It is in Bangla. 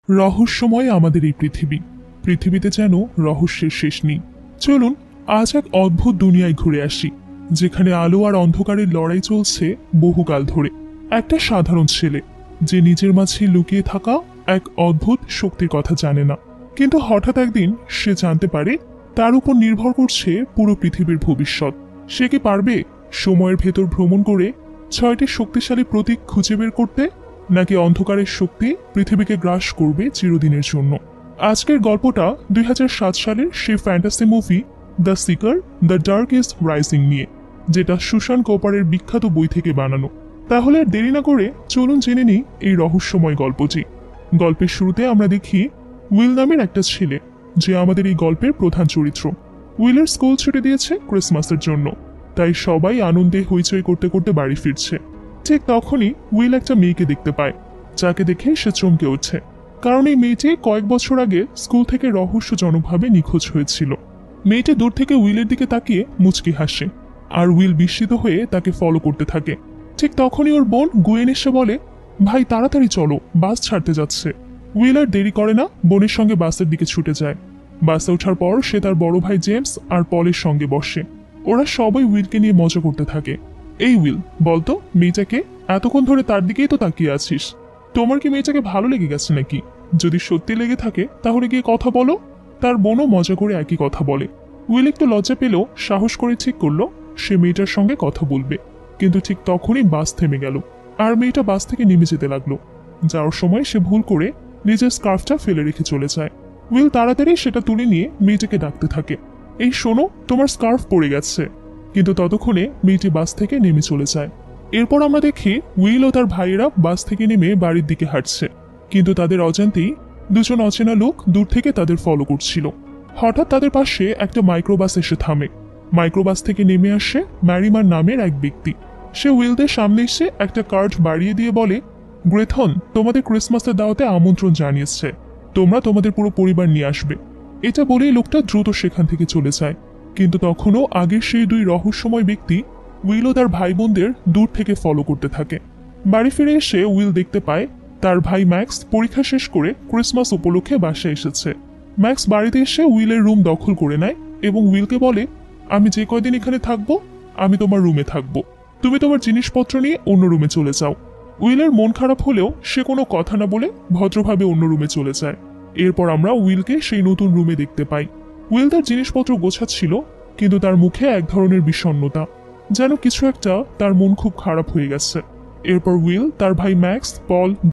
রহস্যময় আমাদের এই পৃথিবী। পৃথিবীতে যেন রহস্যের শেষ নেই। চলুন আজ এক অদ্ভুত দুনিয়ায় ঘুরে আসি, যেখানে আলো আর অন্ধকারের লড়াই চলছে বহুকাল ধরে। একটা সাধারণ ছেলে যে নিজের মাঝে লুকিয়ে থাকা এক অদ্ভুত শক্তির কথা জানে না, কিন্তু হঠাৎ একদিন সে জানতে পারে তার উপর নির্ভর করছে পুরো পৃথিবীর ভবিষ্যৎ। সে কি পারবে সময়ের ভেতর ভ্রমণ করে 6টি শক্তিশালী প্রতীক খুঁজে বের করতে, নাকি অন্ধকারের শক্তি পৃথিবীকে গ্রাস করবে চিরদিনের জন্য? আজকের গল্পটা 2007 সালের সেই fantasy movie the seeker the dark is rising নিয়ে, যেটা সুশান কোপারের বিখ্যাত বই থেকে বানানো। তাহলে আর দেরি না করে চলুন জেনে নিই এই রহস্যময় গল্পটি। গল্পের শুরুতে আমরা দেখি উইল নামের একটা ছেলে, যে আমাদের এই গল্পের প্রধান চরিত্র। উইলের স্কুল ছুটি দিয়েছে ক্রিসমাসের জন্য, তাই সবাই আনন্দে হইচই করতে করতে বাড়ি ফিরছে। ঠিক তখনই উইল একটা মেয়েকে দেখতে পায়, যাকে দেখে সে চমকে উঠছে, কারণ এই মেয়েটি কয়েক বছর আগে স্কুল থেকে রহস্যজনকভাবে নিখোঁজ হয়েছিল। মেয়েটি দূর থেকে উইলের দিকে তাকিয়ে মুচকি হাসে, আর উইল বিস্মিত হয়ে তাকে ফলো করতে থাকে। ঠিক তখনই ওর বোন গুয়েন এসে বলে, ভাই তাড়াতাড়ি চলো, বাস ছাড়তে যাচ্ছে। উইল আর দেরি করে না, বোনের সঙ্গে বাসের দিকে ছুটে যায়। বাসে ওঠার পর সে তার বড় ভাই জেমস আর পলের সঙ্গে বসে। ওরা সবাই উইলকে নিয়ে মজা করতে থাকে। এই উইল, বলতো মেয়েটাকে, এতক্ষণ ধরে তার দিকেই তো তাকিয়ে আছিস। তোমার কি মেয়েটাকে ভালো লেগে গেছে নাকি? যদি সত্যি লেগে থাকে তাহলে গিয়ে কথা বলো। তার বোনও মজা করে একই কথা বলে। উইল একটু লজ্জা পেলেও সাহস করে ঠিক করলো সে মেয়েটার সঙ্গে কথা বলবে। কিন্তু ঠিক তখনই বাস থেমে গেল, আর মেয়েটা বাস থেকে নেমে যেতে লাগলো। যাওয়ার সময় সে ভুল করে নিজের স্কার্ফটা ফেলে রেখে চলে যায়। উইল তাড়াতাড়ি সেটা তুলে নিয়ে মেয়েটাকে ডাকতে থাকে, এই শোনো, তোমার স্কার্ফ পড়ে গেছে। কিন্তু ততক্ষণে মেয়েটি বাস থেকে নেমে চলে যায়। এরপর আমরা দেখি উইল ও তার ভাইয়েরা বাস থেকে নেমে বাড়ির দিকে হাঁটছে, কিন্তু তাদের অজান্তেই দুজন অচেনা লোক দূর থেকে তাদের ফলো করছিল। হঠাৎ তাদের পাশে একটা মাইক্রোবাস এসে থামে। মাইক্রোবাস থেকে নেমে আসে ম্যারিমার নামের এক ব্যক্তি। সে উইলদের সামনে এসে একটা কার্ড বাড়িয়ে দিয়ে বলে, গ্রেথন তোমাদের ক্রিসমাসের দাওয়াতে আমন্ত্রণ জানিয়েছে, তোমরা তোমাদের পুরো পরিবার নিয়ে আসবে। এটা বলেই লোকটা দ্রুত সেখান থেকে চলে যায়। কিন্তু তখনও আগের সেই দুই রহস্যময় ব্যক্তি উইল ও তার ভাই বোনদের দূর থেকে ফলো করতে থাকে। বাড়ি ফিরে এসে উইল দেখতে পায় তার ভাই ম্যাক্স পরীক্ষা শেষ করে ক্রিসমাস উপলক্ষে বাসায় এসেছে। ম্যাক্স বাড়িতে এসে উইলের রুম দখল করে নেয় এবং উইলকে বলে, আমি যে কয়দিন এখানে থাকবো আমি তোমার রুমে থাকবো, তুমি তোমার জিনিসপত্র নিয়ে অন্য রুমে চলে যাও। উইলের মন খারাপ হলেও সে কোনো কথা না বলে ভদ্রভাবে অন্য রুমে চলে যায়। এরপর আমরা উইলকে সেই নতুন রুমে দেখতে পাই। উইল তার জিনিসপত্র গোছাচ্ছিল, কিন্তু তার মুখে এক ধরনের বিষণ্ণতা, যেন কিছু একটা তার মন খুব খারাপ হয়ে গেছে। এরপর উইল তার ভাই ম্যাক্স, পল,